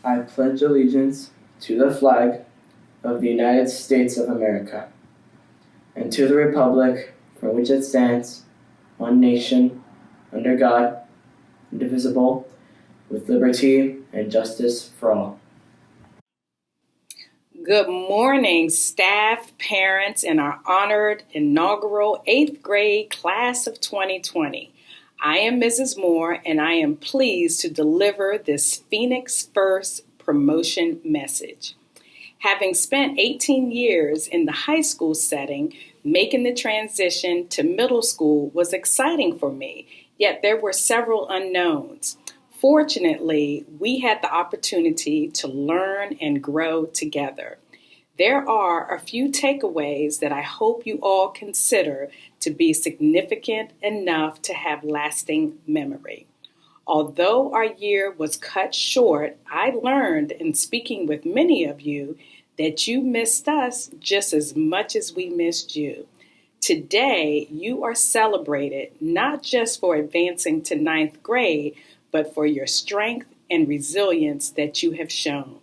I pledge allegiance to the flag of the United States of America and to the republic for which it stands, one nation, under God, indivisible, with liberty and justice for all. Good morning, staff, parents, and our honored inaugural 8th grade class of 2020. I am Mrs. Moore, and I am pleased to deliver this Phoenix First promotion message. Having spent 18 years in the high school setting, making the transition to middle school was exciting for me, yet there were several unknowns. Fortunately, we had the opportunity to learn and grow together. There are a few takeaways that I hope you all consider to be significant enough to have lasting memory. Although our year was cut short, I learned in speaking with many of you that you missed us just as much as we missed you. Today, you are celebrated not just for advancing to 9th grade, but for your strength and resilience that you have shown.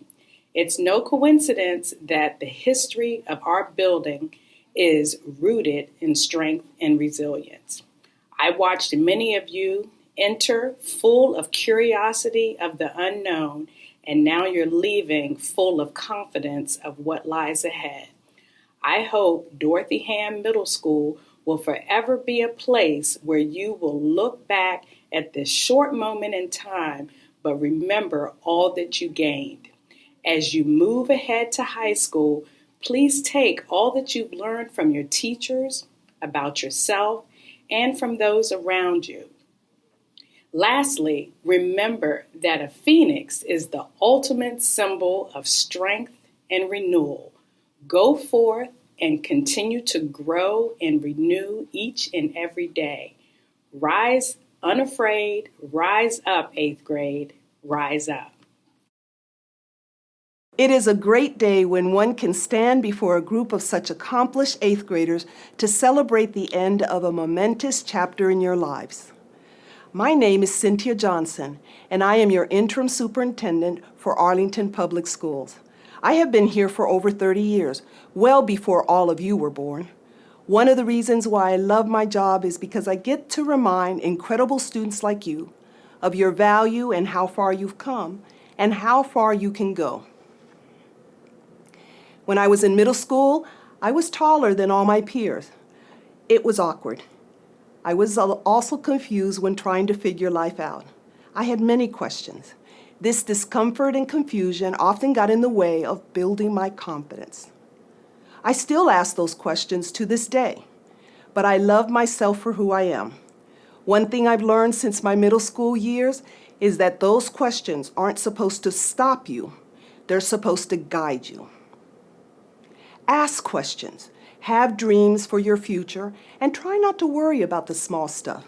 It's no coincidence that the history of our building is rooted in strength and resilience. I watched many of you enter full of curiosity of the unknown, and now you're leaving full of confidence of what lies ahead. I hope Dorothy Hamm Middle School will forever be a place where you will look back at this short moment in time, but remember all that you gained. As you move ahead to high school, please take all that you've learned from your teachers, about yourself, and from those around you. Lastly, remember that a phoenix is the ultimate symbol of strength and renewal. Go forth and continue to grow and renew each and every day. Rise unafraid, rise up, 8th grade, rise up. It is a great day when one can stand before a group of such accomplished 8th graders to celebrate the end of a momentous chapter in your lives. My name is Cynthia Johnson, and I am your interim superintendent for Arlington Public Schools. I have been here for over 30 years, well before all of you were born. One of the reasons why I love my job is because I get to remind incredible students like you of your value and how far you've come and how far you can go. When I was in middle school, I was taller than all my peers. It was awkward. I was also confused when trying to figure life out. I had many questions. This discomfort and confusion often got in the way of building my confidence. I still ask those questions to this day, but I love myself for who I am. One thing I've learned since my middle school years is that those questions aren't supposed to stop you. They're supposed to guide you. Ask questions, have dreams for your future, and try not to worry about the small stuff.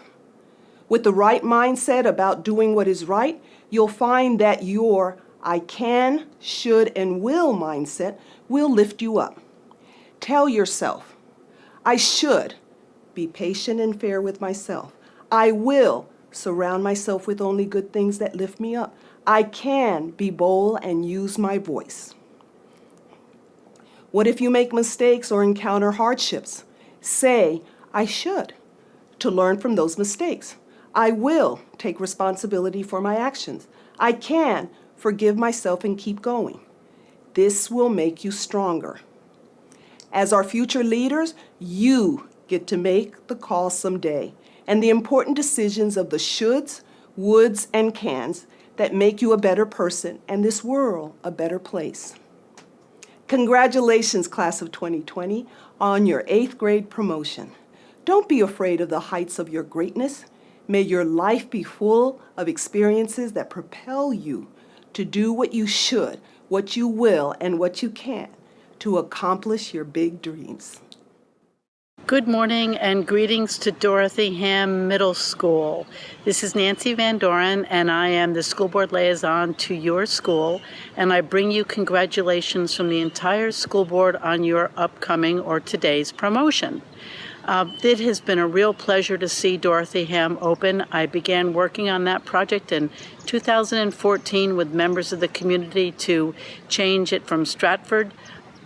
With the right mindset about doing what is right, you'll find that your I can, should, and will mindset will lift you up. Tell yourself, I should be patient and fair with myself. I will surround myself with only good things that lift me up. I can be bold and use my voice. What if you make mistakes or encounter hardships? Say, I should, to learn from those mistakes. I will take responsibility for my actions. I can forgive myself and keep going. This will make you stronger. As our future leaders, you get to make the call someday and the important decisions of the shoulds, woulds, and cans that make you a better person and this world a better place. Congratulations, class of 2020, on your 8th grade promotion. Don't be afraid of the heights of your greatness. May your life be full of experiences that propel you to do what you should, what you will, and what you can to accomplish your big dreams. Good morning and greetings to Dorothy Hamm Middle School. This is Nancy Van Doren, and I am the school board liaison to your school, and I bring you congratulations from the entire school board on your upcoming or today's promotion. It has been a real pleasure to see Dorothy Hamm open. I began working on that project in 2014 with members of the community to change it from Stratford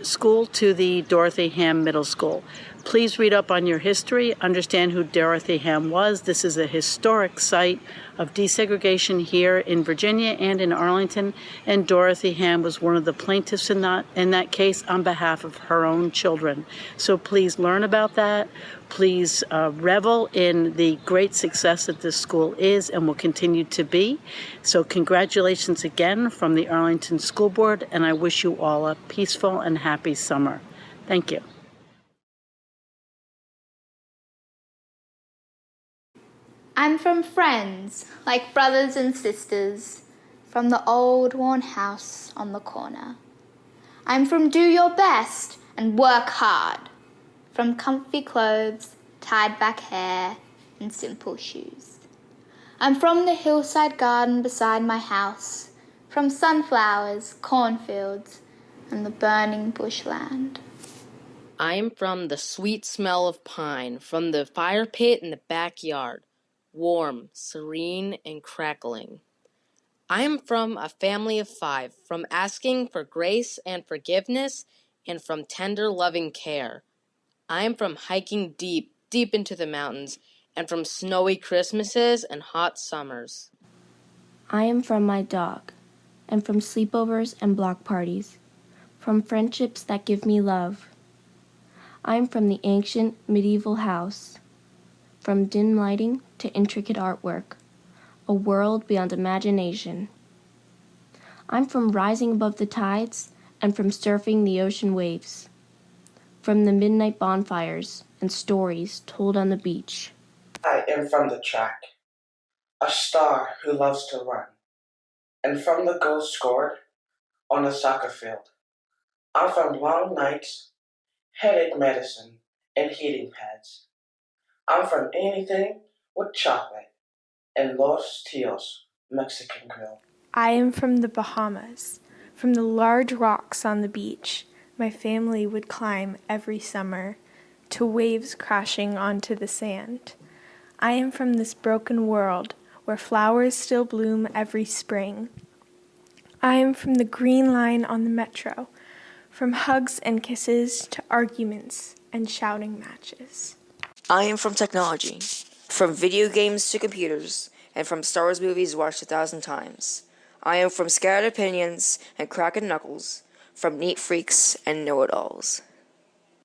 School to the Dorothy Hamm Middle School. Please read up on your history, understand who Dorothy Hamm was. This is a historic site of desegregation here in Virginia and in Arlington, and Dorothy Hamm was one of the plaintiffs in that case on behalf of her own children. So please learn about that. Please revel in the great success that this school is and will continue to be. So congratulations again from the Arlington School Board, and I wish you all a peaceful and happy summer. Thank you. I'm from friends, like brothers and sisters, from the old worn house on the corner. I'm from do your best and work hard, from comfy clothes, tied back hair, and simple shoes. I'm from the hillside garden beside my house, from sunflowers, cornfields, and the burning bushland. I'm from the sweet smell of pine, from the fire pit in the backyard, warm, serene, and crackling. I am from a family of 5, from asking for grace and forgiveness, and from tender, loving care. I am from hiking deep, deep into the mountains, and from snowy Christmases and hot summers. I am from my dog, and from sleepovers and block parties, from friendships that give me love. I am from the ancient medieval house, from dim lighting to intricate artwork, a world beyond imagination. I'm from rising above the tides and from surfing the ocean waves, from the midnight bonfires and stories told on the beach. I am from the track, a star who loves to run, and from the goals scored on a soccer field. I'm from long nights, headache medicine, and heating pads. I'm from anything with chocolate and Los Tios Mexican grill. I am from the Bahamas, from the large rocks on the beach my family would climb every summer, to waves crashing onto the sand. I am from this broken world where flowers still bloom every spring. I am from the green line on the metro, from hugs and kisses to arguments and shouting matches. I am from technology, from video games to computers, and from Star Wars movies watched 1,000 times. I am from scattered opinions and cracked knuckles, from neat freaks and know-it-alls.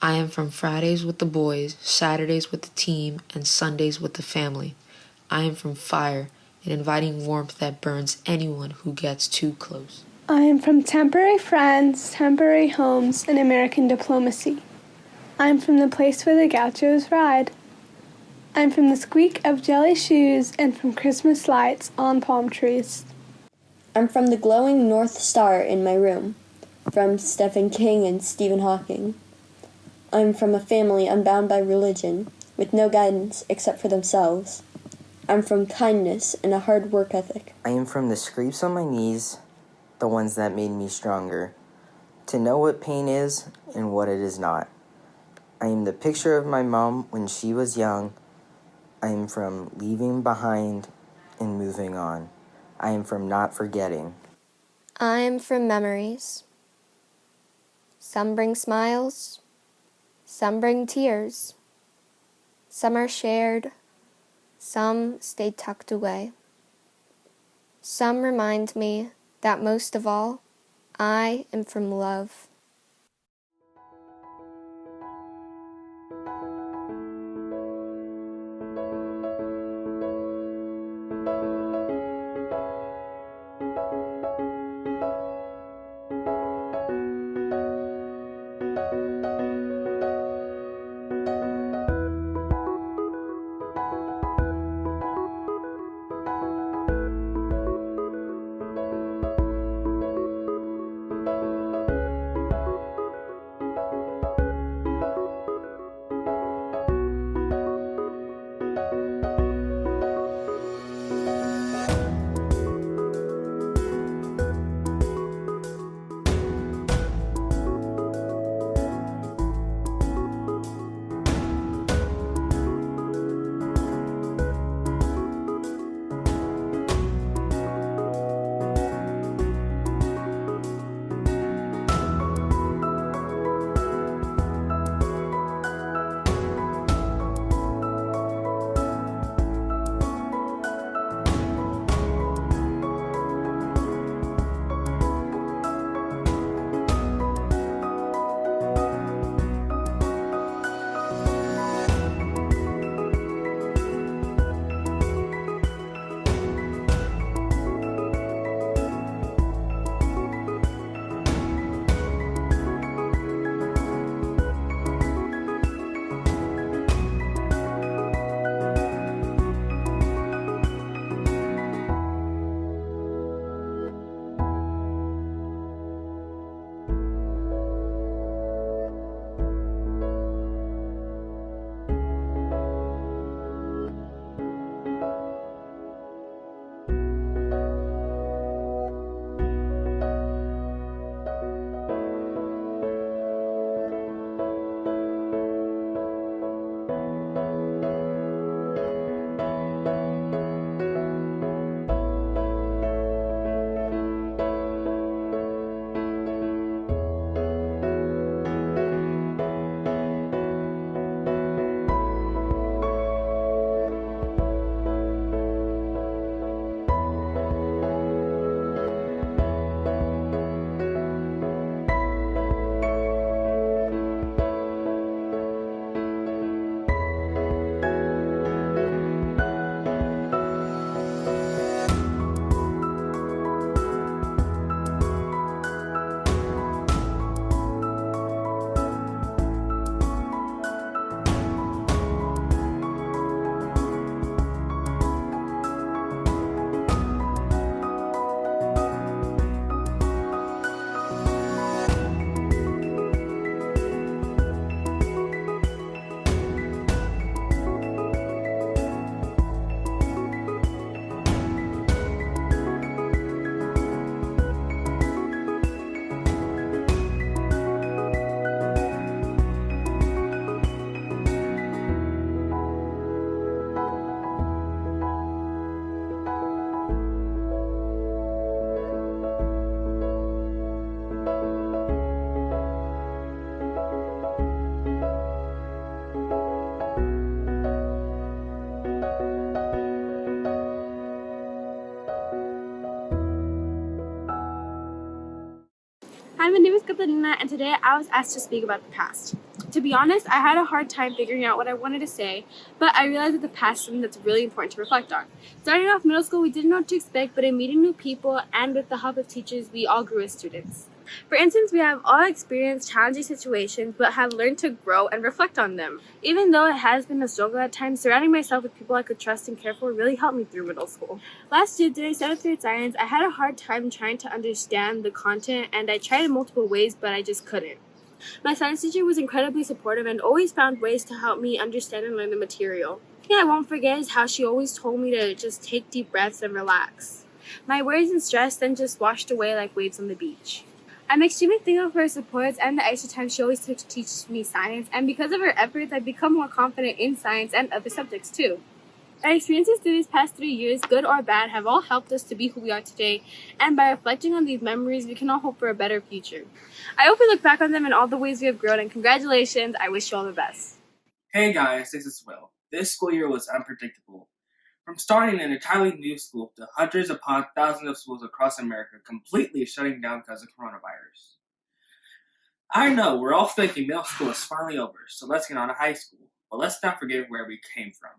I am from Fridays with the boys, Saturdays with the team, and Sundays with the family. I am from fire and inviting warmth that burns anyone who gets too close. I am from temporary friends, temporary homes, and American diplomacy. I'm from the place where the gauchos ride. I'm from the squeak of jelly shoes and from Christmas lights on palm trees. I'm from the glowing North Star in my room, from Stephen King and Stephen Hawking. I'm from a family unbound by religion, with no guidance except for themselves. I'm from kindness and a hard work ethic. I am from the scrapes on my knees, the ones that made me stronger, to know what pain is and what it is not. I am the picture of my mom when she was young. I am from leaving behind and moving on. I am from not forgetting. I am from memories. Some bring smiles, some bring tears. Some are shared, some stay tucked away. Some remind me that most of all, I am from love. up Adina, and today I was asked to speak about the past. To be honest, I had a hard time figuring out what I wanted to say, but I realized that the past is something that's really important to reflect on. Starting off middle school, we didn't know what to expect, but in meeting new people and with the help of teachers, we all grew as students. For instance, we have all experienced challenging situations, but have learned to grow and reflect on them. Even though it has been a struggle at times, surrounding myself with people I could trust and care for really helped me through middle school. Last year, during 7th grade science, I had a hard time trying to understand the content, and I tried in multiple ways, but I just couldn't. My science teacher was incredibly supportive and always found ways to help me understand and learn the material. One thing I won't forget is how she always told me to just take deep breaths and relax. My worries and stress then just washed away like waves on the beach. I'm extremely thankful for her support and the extra time she always took to teach me science, and because of her efforts, I've become more confident in science and other subjects too. Our experiences through these past 3 years, good or bad, have all helped us to be who we are today, and by reflecting on these memories, we can all hope for a better future. I hope we look back on them in all the ways we have grown, and congratulations, I wish you all the best. Hey guys, this is Will. This school year was unpredictable. From starting an entirely new school to hundreds upon thousands of schools across America completely shutting down because of coronavirus. I know we're all thinking middle school is finally over, so let's get on to high school. But let's not forget where we came from.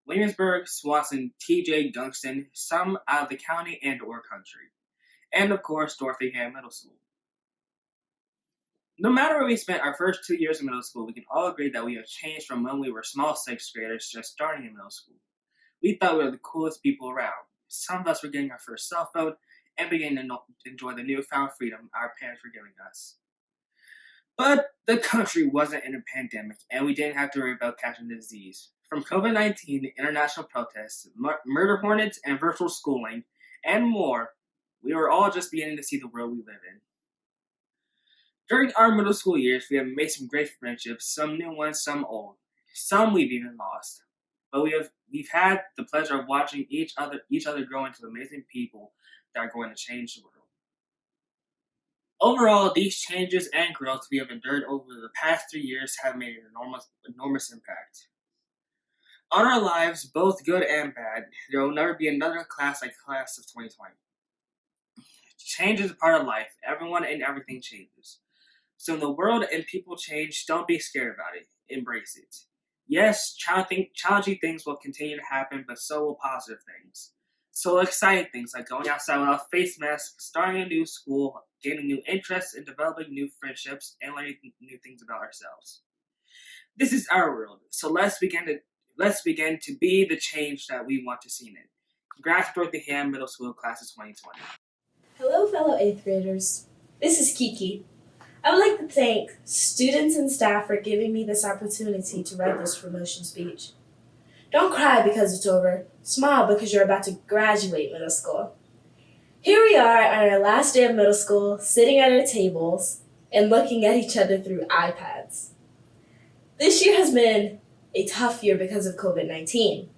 Williamsburg, Swanson, TJ, Gunston, some out of the county and or country. And of course, Dorothy Hamm Middle School. No matter where we spent our first 2 years in middle school, we can all agree that we have changed from when we were small 6th graders just starting in middle school. We thought we were the coolest people around. Some of us were getting our first cell phone and beginning to enjoy the newfound freedom our parents were giving us. But the country wasn't in a pandemic, and we didn't have to worry about catching the disease. From COVID-19 to international protests, murder hornets, and virtual schooling, and more, we were all just beginning to see the world we live in. During our middle school years, we have made some great friendships, some new ones, some old. Some we've even lost. But we've had the pleasure of watching each other grow into amazing people that are going to change the world. Overall, these changes and growth we have endured over the past 3 years have made an enormous impact on our lives, both good and bad. There will never be another class like class of 2020. Change is a part of life. Everyone and everything changes. So when the world and people change, don't be scared about it. Embrace it. Yes, challenging things will continue to happen, but so will positive things. So exciting things like going outside without face masks, starting a new school, gaining new interests, and developing new friendships, and learning new things about ourselves. This is our world, so let's begin to be the change that we want to see in it. Congrats, Dorothy Hamm Middle School Class of 2020. Hello, fellow 8th graders. This is Kiki. I would like to thank students and staff for giving me this opportunity to write this promotion speech. Don't cry because it's over. Smile because you're about to graduate middle school. Here we are on our last day of middle school, sitting at our tables and looking at each other through iPads. This year has been a tough year because of COVID-19.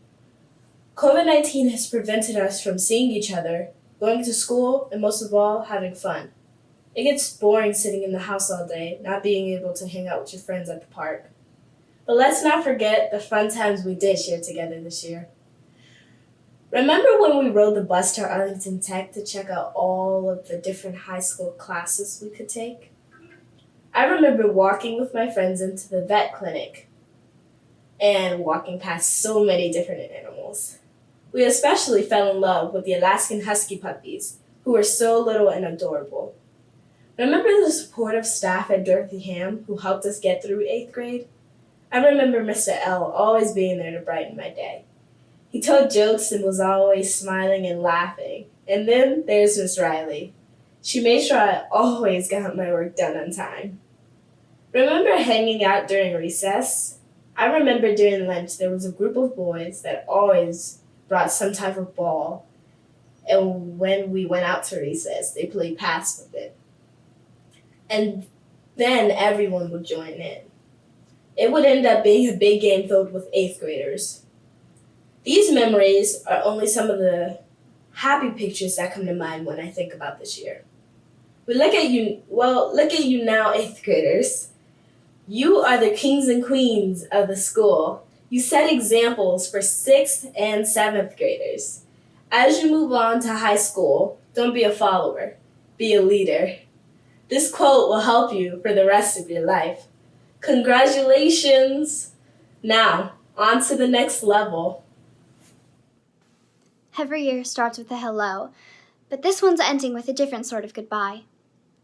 COVID-19 has prevented us from seeing each other, going to school, and most of all, having fun. It gets boring sitting in the house all day, not being able to hang out with your friends at the park. But let's not forget the fun times we did share together this year. Remember when we rode the bus to Arlington Tech to check out all of the different high school classes we could take? I remember walking with my friends into the vet clinic and walking past so many different animals. We especially fell in love with the Alaskan Husky puppies, who were so little and adorable. Remember the supportive staff at Dorothy Hamm who helped us get through 8th grade? I remember Mr. L always being there to brighten my day. He told jokes and was always smiling and laughing. And then there's Miss Riley. She made sure I always got my work done on time. Remember hanging out during recess? I remember during lunch there was a group of boys that always brought some type of ball. And when we went out to recess, they played pass with it. And then everyone would join in. It would end up being a big game filled with 8th graders. These memories are only some of the happy pictures that come to mind when I think about this year. Look at you now, 8th graders. You are the kings and queens of the school. You set examples for 6th and 7th graders. As you move on to high school, don't be a follower, be a leader. This quote will help you for the rest of your life. Congratulations! Now, on to the next level. Every year starts with a hello, but this one's ending with a different sort of goodbye.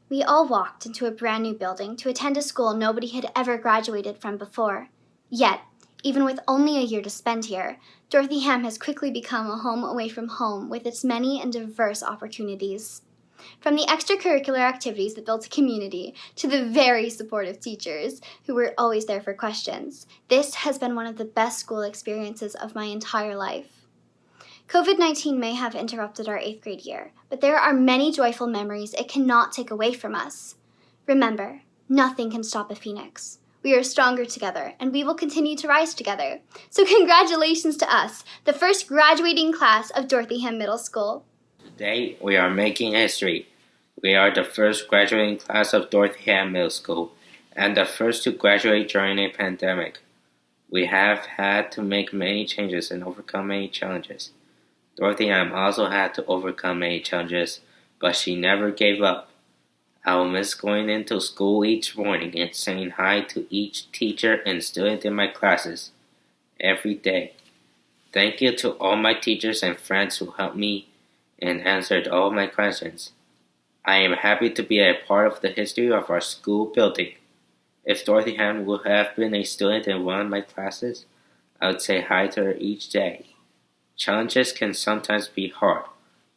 We all walked into a brand new building to attend a school nobody had ever graduated from before. Yet, even with only a year to spend here, Dorothy Hamm has quickly become a home away from home with its many and diverse opportunities. From the extracurricular activities that built a community to the very supportive teachers who were always there for questions, this has been one of the best school experiences of my entire life. COVID-19 may have interrupted our 8th grade year, but there are many joyful memories it cannot take away from us. Remember, nothing can stop a phoenix. We are stronger together, and we will continue to rise together. So congratulations to us, the first graduating class of Dorothy Hamm Middle School. Today, we are making history. We are the first graduating class of Dorothy Hamm Middle School, and the first to graduate during a pandemic. We have had to make many changes and overcome many challenges. Dorothy Hamm also had to overcome many challenges, but she never gave up. I will miss going into school each morning and saying hi to each teacher and student in my classes every day. Thank you to all my teachers and friends who helped me and answered all my questions. I am happy to be a part of the history of our school building. If Dorothy Hamm would have been a student in one of my classes, I would say hi to her each day. Challenges can sometimes be hard,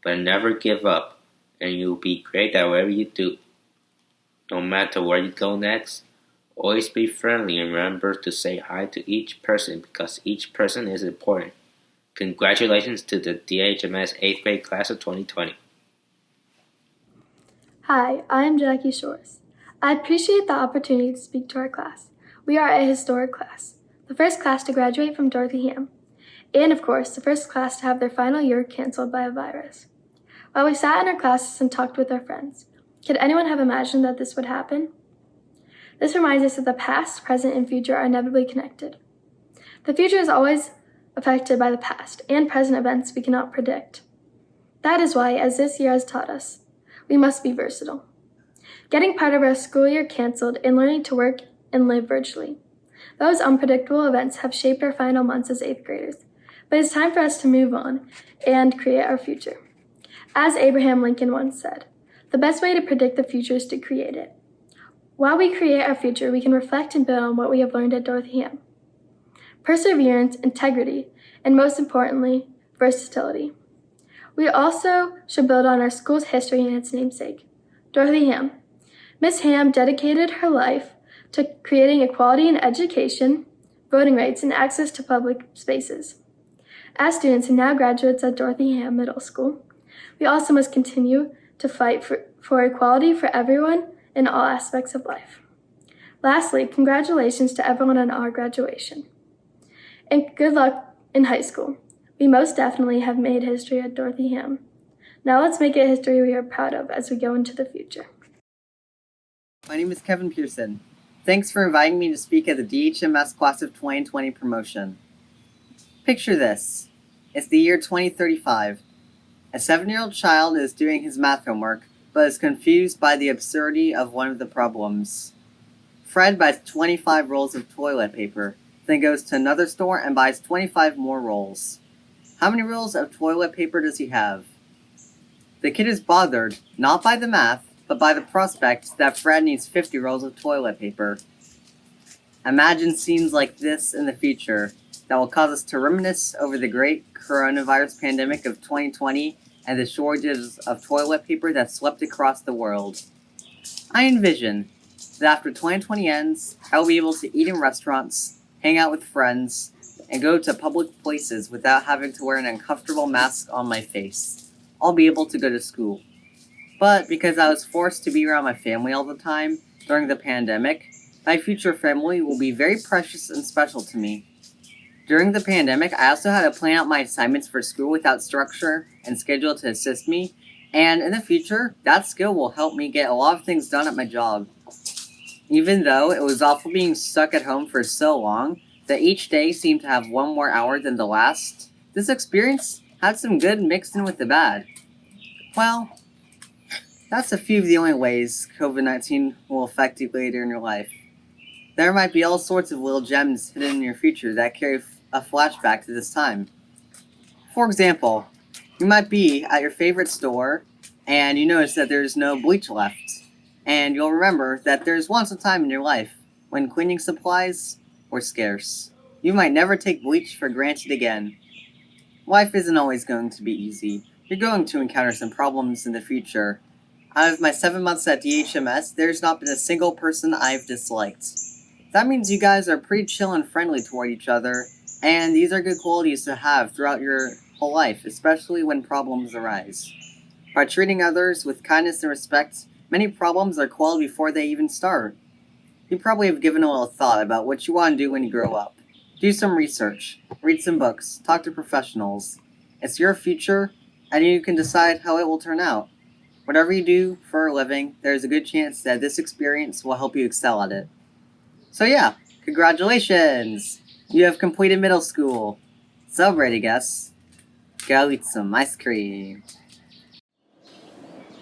but never give up, and you'll be great at whatever you do. No matter where you go next, always be friendly and remember to say hi to each person because each person is important. Congratulations to the DHMS 8th grade class of 2020. Hi, I am Jackie Shores. I appreciate the opportunity to speak to our class. We are a historic class, the first class to graduate from Dorothy Hamm, and of course, the first class to have their final year canceled by a virus. While we sat in our classes and talked with our friends, could anyone have imagined that this would happen? This reminds us that the past, present, and future are inevitably connected. The future is always affected by the past and present events we cannot predict. That is why, as this year has taught us, we must be versatile. Getting part of our school year canceled and learning to work and live virtually. Those unpredictable events have shaped our final months as 8th graders, but it's time for us to move on and create our future. As Abraham Lincoln once said, the best way to predict the future is to create it. While we create our future, we can reflect and build on what we have learned at Dorothy Hamm. Perseverance, integrity, and most importantly, versatility. We also should build on our school's history and its namesake, Dorothy Hamm. Miss Hamm dedicated her life to creating equality in education, voting rights, and access to public spaces. As students and now graduates at Dorothy Hamm Middle School, we also must continue to fight for equality for everyone in all aspects of life. Lastly, congratulations to everyone on our graduation. And good luck in high school. We most definitely have made history at Dorothy Hamm. Now let's make it history we are proud of as we go into the future. My name is Kevin Pearson. Thanks for inviting me to speak at the DHMS Class of 2020 promotion. Picture this. It's the year 2035. A 7-year-old child is doing his math homework, but is confused by the absurdity of one of the problems. Fred buys 25 rolls of toilet paper, then goes to another store and buys 25 more rolls. How many rolls of toilet paper does he have? The kid is bothered, not by the math, but by the prospect that Fred needs 50 rolls of toilet paper. Imagine scenes like this in the future that will cause us to reminisce over the great coronavirus pandemic of 2020 and the shortages of toilet paper that swept across the world. I envision that after 2020 ends, I will be able to eat in restaurants, hang out with friends, and go to public places without having to wear an uncomfortable mask on my face. I'll be able to go to school. But because I was forced to be around my family all the time during the pandemic, my future family will be very precious and special to me. During the pandemic, I also had to plan out my assignments for school without structure and schedule to assist me, and in the future, that skill will help me get a lot of things done at my job. Even though it was awful being stuck at home for so long that each day seemed to have one more hour than the last, this experience had some good mixed in with the bad. Well, That's a few of the only ways COVID-19 will affect you later in your life. There might be all sorts of little gems hidden in your future that carry a flashback to this time. For example, you might be at your favorite store and you notice that there's no bleach left. And you'll remember that there's once a time in your life when cleaning supplies were scarce. You might never take bleach for granted again. Life isn't always going to be easy. You're going to encounter some problems in the future. Out of my 7 months at DHMS, there's not been a single person I've disliked. That means you guys are pretty chill and friendly toward each other, and these are good qualities to have throughout your whole life, especially when problems arise. By treating others with kindness and respect, many problems are quelled before they even start. You probably have given a little thought about what you want to do when you grow up. Do some research, read some books, talk to professionals. It's your future, and you can decide how it will turn out. Whatever you do for a living, there's a good chance that this experience will help you excel at it. So yeah, congratulations! You have completed middle school. Celebrate, I guess. Go eat some ice cream.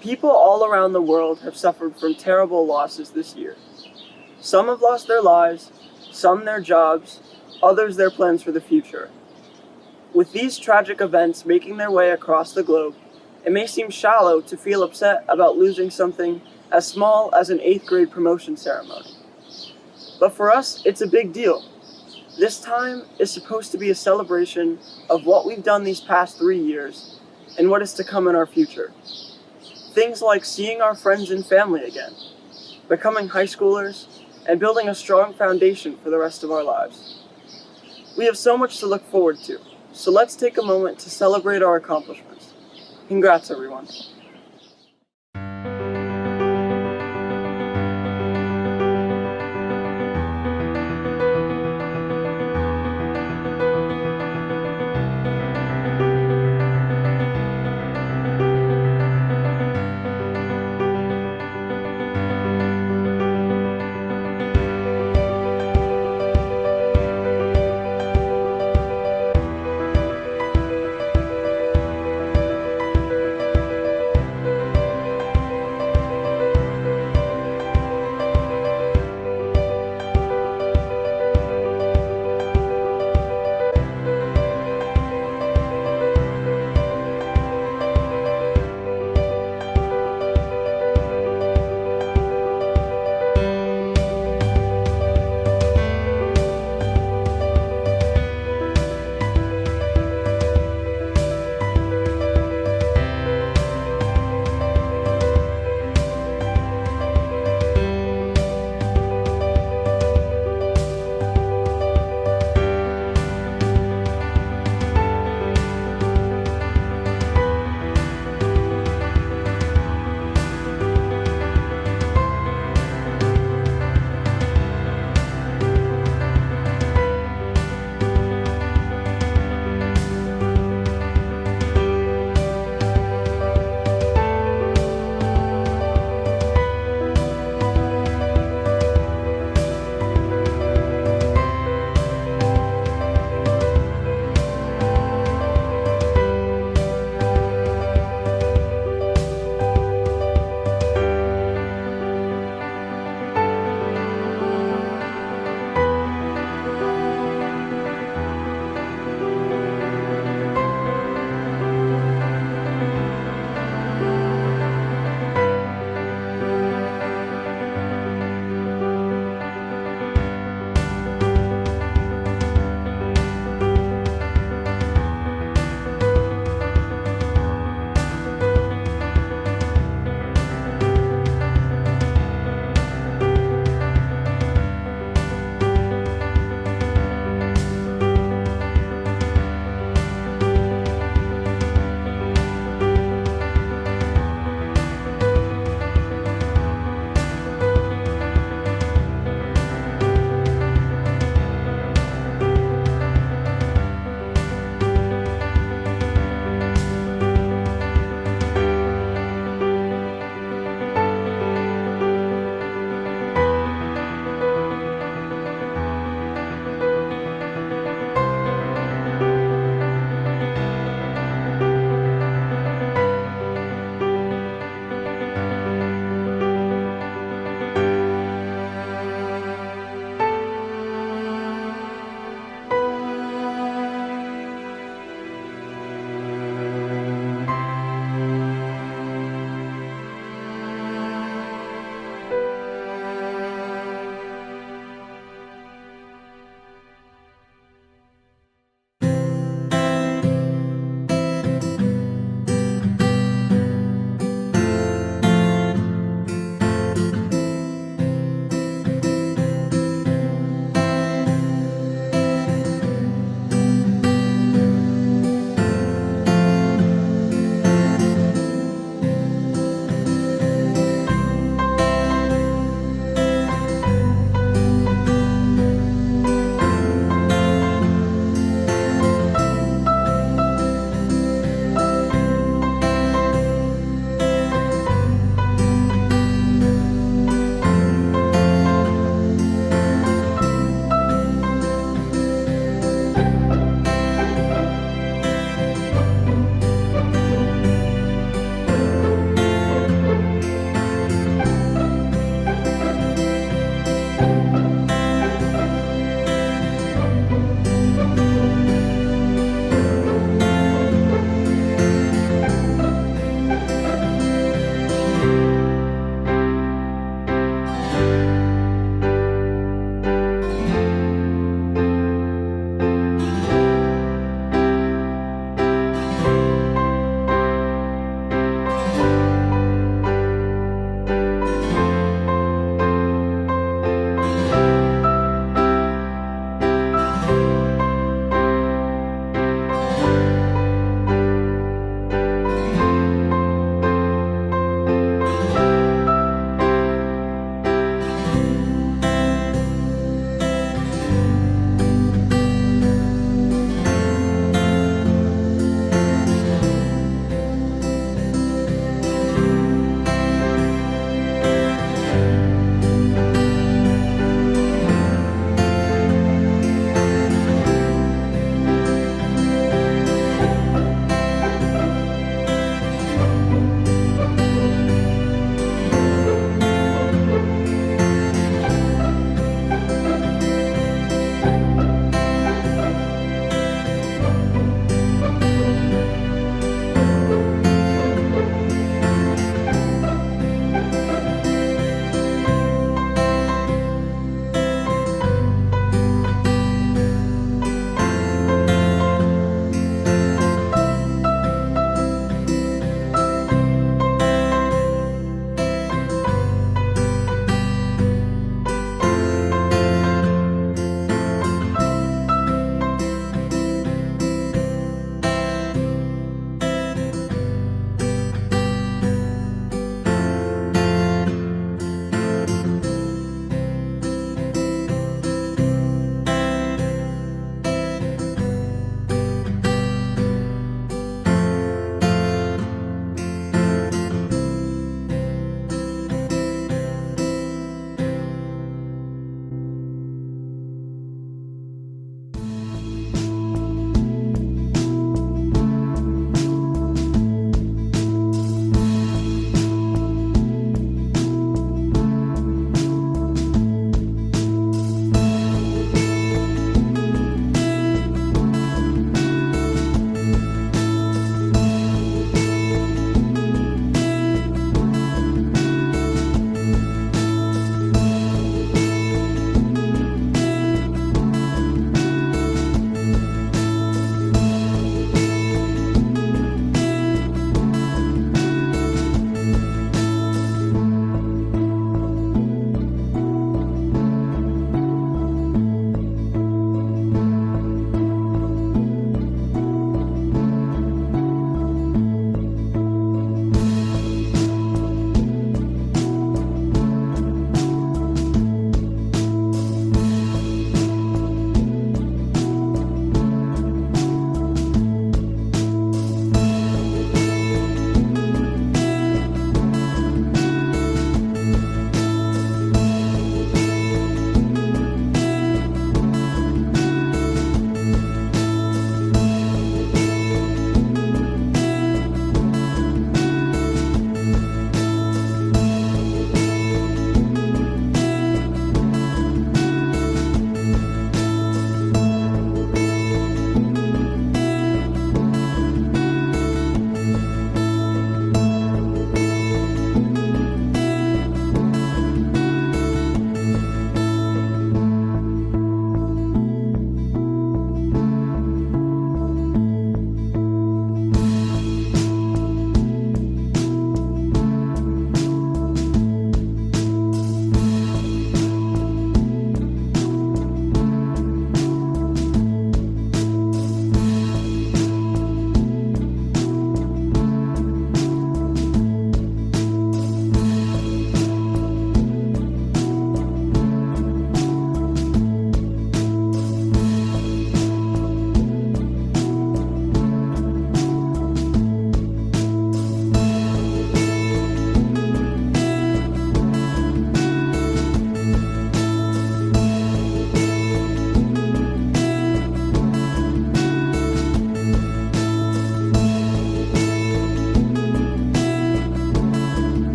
People all around the world have suffered from terrible losses this year. Some have lost their lives, some their jobs, others their plans for the future. With these tragic events making their way across the globe, it may seem shallow to feel upset about losing something as small as an 8th grade promotion ceremony. But for us, it's a big deal. This time is supposed to be a celebration of what we've done these past 3 years and what is to come in our future. Things like seeing our friends and family again, becoming high schoolers, and building a strong foundation for the rest of our lives. We have so much to look forward to, so let's take a moment to celebrate our accomplishments. Congrats, everyone.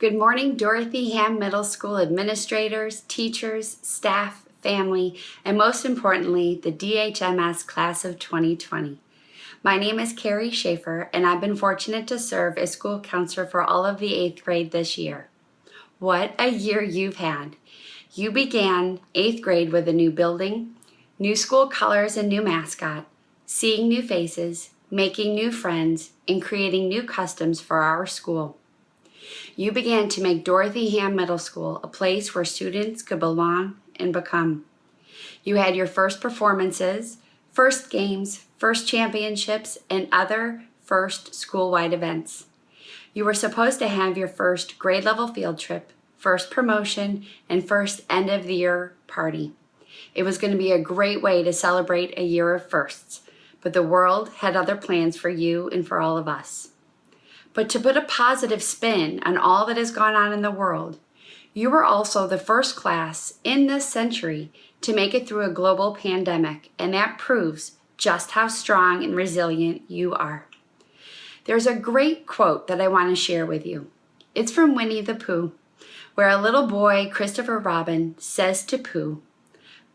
Good morning, Dorothy Hamm Middle School administrators, teachers, staff, family, and most importantly, the DHMS class of 2020. My name is Carrie Schaefer, and I've been fortunate to serve as school counselor for all of the 8th grade this year. What a year you've had. You began 8th grade with a new building, new school colors and new mascot, seeing new faces, making new friends, and creating new customs for our school. You began to make Dorothy Hamm Middle School a place where students could belong and become. You had your first performances, first games, first championships, and other first school-wide events. You were supposed to have your first grade level field trip, first promotion, and first end of the year party. It was going to be a great way to celebrate a year of firsts, but the world had other plans for you and for all of us. But to put a positive spin on all that has gone on in the world, you were also the first class in this century to make it through a global pandemic, and that proves just how strong and resilient you are. There's a great quote that I want to share with you. It's from Winnie the Pooh, where a little boy, Christopher Robin, says to Pooh,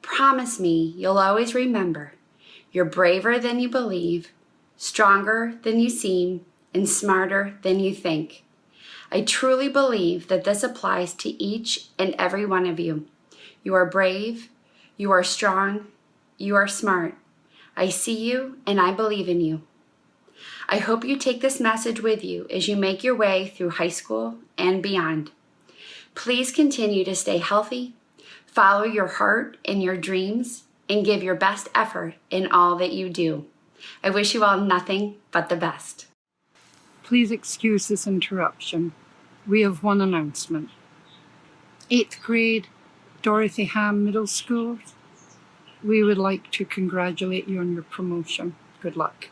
"Promise me you'll always remember, you're braver than you believe, stronger than you seem, and smarter than you think." I truly believe that this applies to each and every one of you. You are brave, you are strong, you are smart. I see you and I believe in you. I hope you take this message with you as you make your way through high school and beyond. Please continue to stay healthy, follow your heart and your dreams, and give your best effort in all that you do. I wish you all nothing but the best. Please excuse this interruption. We have one announcement. 8th grade, Dorothy Hamm Middle School, we would like to congratulate you on your promotion. Good luck.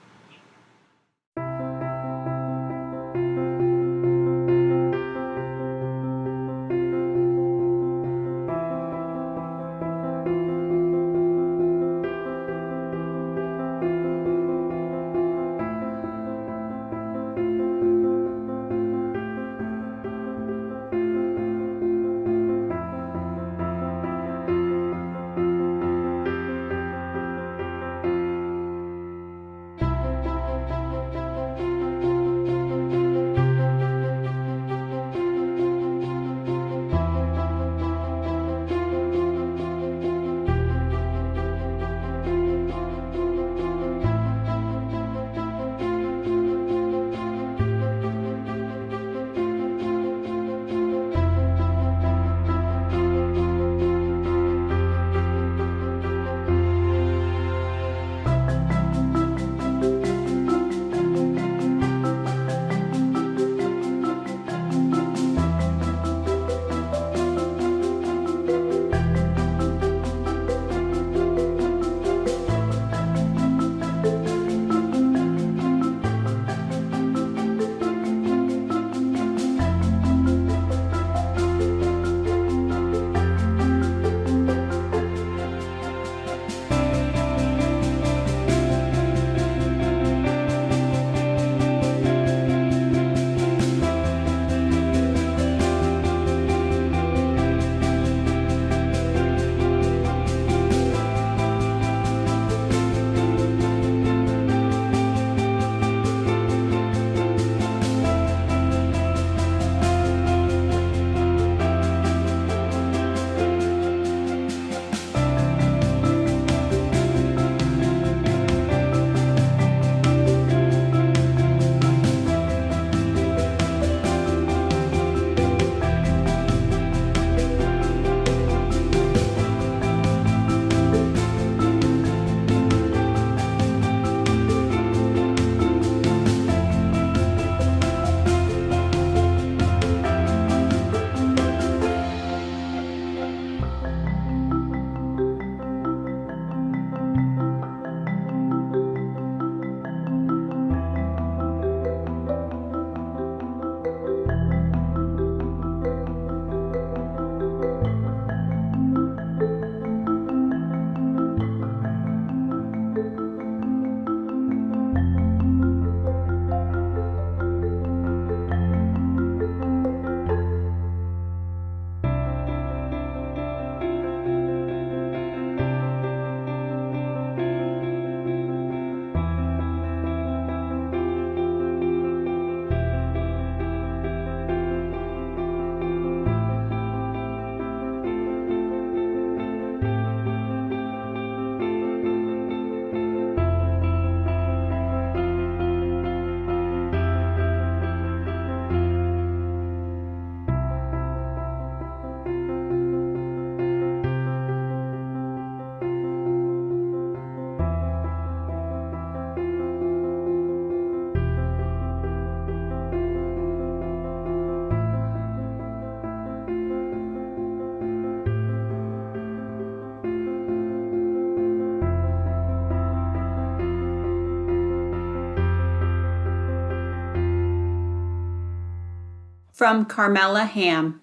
From Carmela Hamm.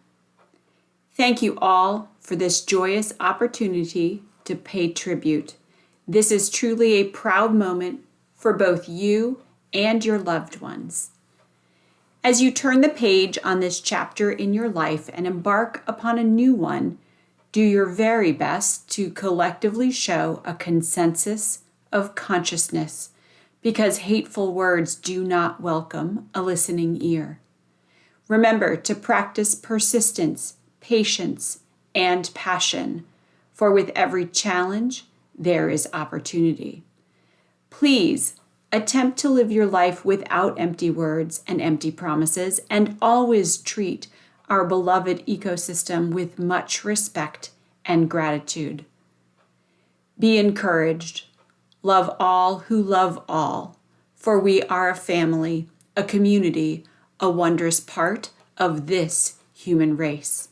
Thank you all for this joyous opportunity to pay tribute. This is truly a proud moment for both you and your loved ones. As you turn the page on this chapter in your life and embark upon a new one, do your very best to collectively show a consensus of consciousness, because hateful words do not welcome a listening ear. Remember to practice persistence, patience, and passion, for with every challenge, there is opportunity. Please attempt to live your life without empty words and empty promises, and always treat our beloved ecosystem with much respect and gratitude. Be encouraged. Love all who love all, for we are a family, a community, a wondrous part of this human race.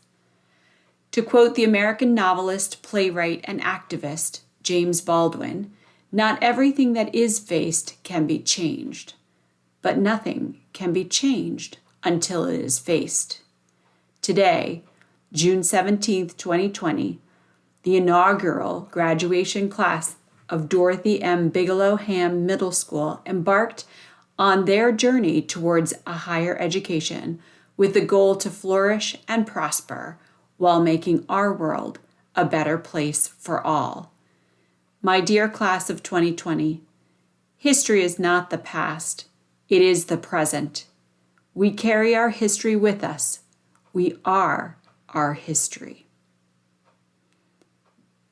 To quote the American novelist, playwright, and activist James Baldwin, not everything that is faced can be changed, but nothing can be changed until it is faced. Today, June 17th, 2020, the inaugural graduation class of Dorothy M. Bigelow Hamm Middle School embarked on their journey towards a higher education with the goal to flourish and prosper while making our world a better place for all. My dear class of 2020, history is not the past, it is the present. We carry our history with us. We are our history.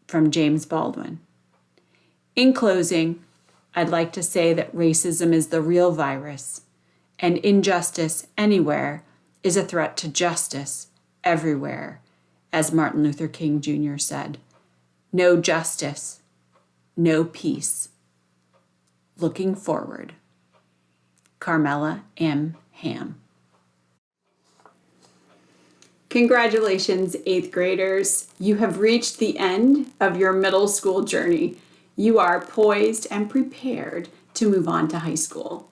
From James Baldwin. In closing, I'd like to say that racism is the real virus, and injustice anywhere is a threat to justice everywhere, as Martin Luther King Jr. said. No justice, no peace. Looking forward. Carmela M. Hamm. Congratulations, 8th graders. You have reached the end of your middle school journey. You are poised and prepared to move on to high school.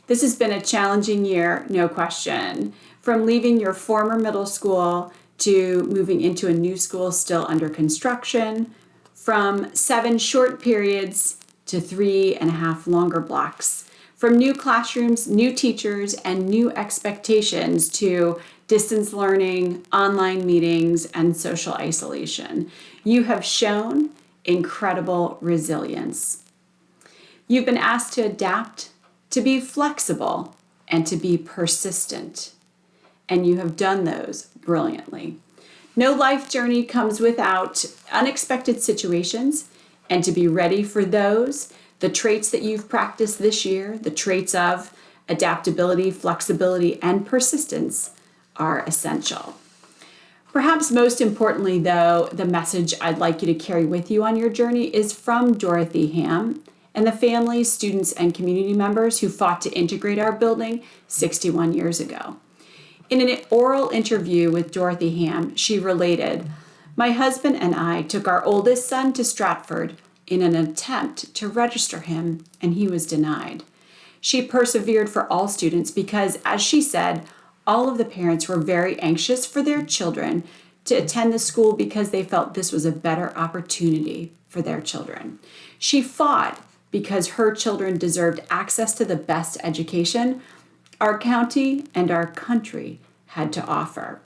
This has been a challenging year, no question. From leaving your former middle school to moving into a new school still under construction, from 7 short periods to 3.5 longer blocks, from new classrooms, new teachers, and new expectations to distance learning, online meetings, and social isolation. You have shown incredible resilience. You've been asked to adapt, to be flexible, and to be persistent. And you have done those brilliantly. No life journey comes without unexpected situations, and to be ready for those, the traits that you've practiced this year, the traits of adaptability, flexibility, and persistence are essential. Perhaps most importantly, though, the message I'd like you to carry with you on your journey is from Dorothy Hamm and the families, students, and community members who fought to integrate our building 61 years ago. In an oral interview with Dorothy Hamm, she related, "My husband and I took our oldest son to Stratford in an attempt to register him, and he was denied. She persevered for all students because, as she said, all of the parents were very anxious for their children to attend the school because they felt this was a better opportunity for their children. She fought because her children deserved access to the best education our county and our country had to offer.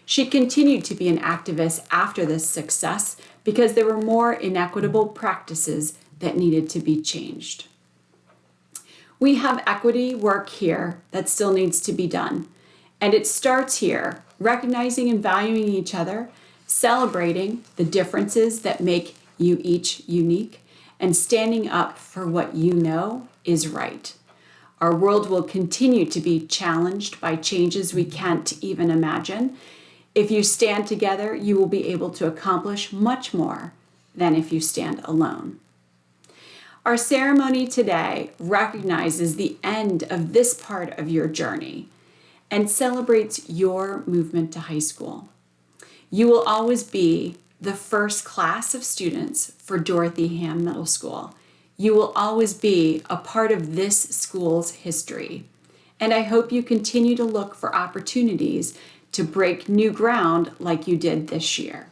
She continued to be an activist after this success because there were more inequitable practices that needed to be changed. We have equity work here that still needs to be done. And it starts here, recognizing and valuing each other, celebrating the differences that make you each unique, and standing up for what you know is right. Our world will continue to be challenged by changes we can't even imagine. If you stand together, you will be able to accomplish much more than if you stand alone. Our ceremony today recognizes the end of this part of your journey and celebrates your movement to high school. You will always be the first class of students for Dorothy Hamm Middle School. You will always be a part of this school's history. and I hope you continue to look for opportunities to break new ground like you did this year.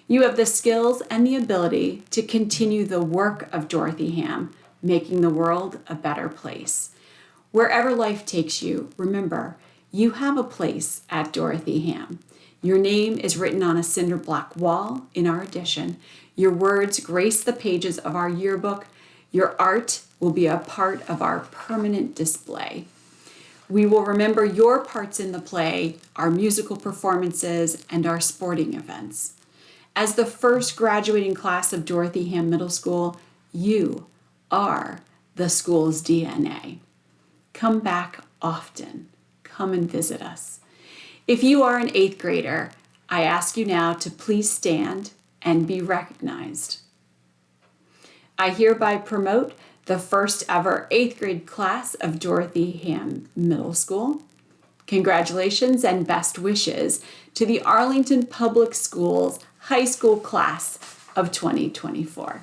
You have the skills and the ability to continue the work of Dorothy Hamm, making the world a better place. Wherever life takes you, remember, you have a place at Dorothy Hamm. Your name is written on a cinder block wall in our addition. Your words grace the pages of our yearbook. Your art will be a part of our permanent display. We will remember your parts in the play, our musical performances, and our sporting events. As the first graduating class of Dorothy Hamm Middle School, you are the school's DNA. Come back often. Come and visit us. If you are an 8th grader, I ask you now to please stand and be recognized. I hereby promote the first ever 8th grade class of Dorothy Hamm Middle School. Congratulations and best wishes to the Arlington Public Schools High School class of 2024.